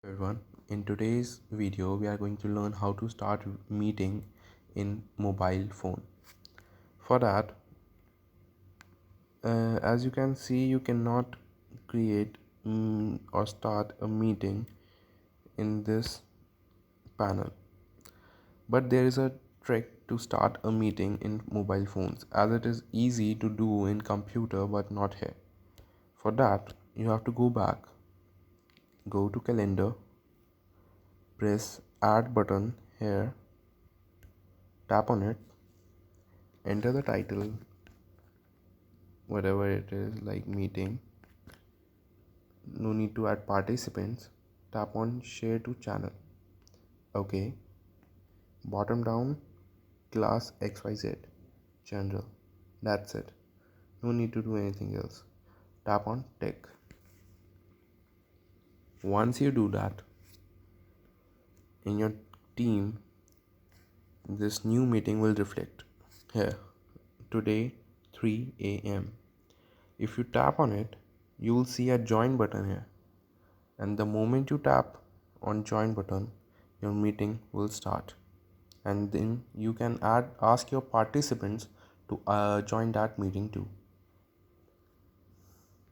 Everyone, in today's video we are going to learn how to start meeting in mobile phone. For that, as you can see, you cannot create or start a meeting in this panel, but there is a trick to start a meeting in mobile phones, as it is easy to do in computer but not here. For that, you have to go back, go to calendar, press add button here, tap on it, enter the title, whatever it is, like meeting. No need to add participants. Tap on share to channel. Okay. Bottom down, class XYZ general. That's it. No need to do anything else. Tap on tick. Once you do that, in your team, this new meeting will reflect here today 3 a.m. If you tap on it, you will see a join button here, and the moment you tap on join button, your meeting will start, and then you can ask your participants to join that meeting too.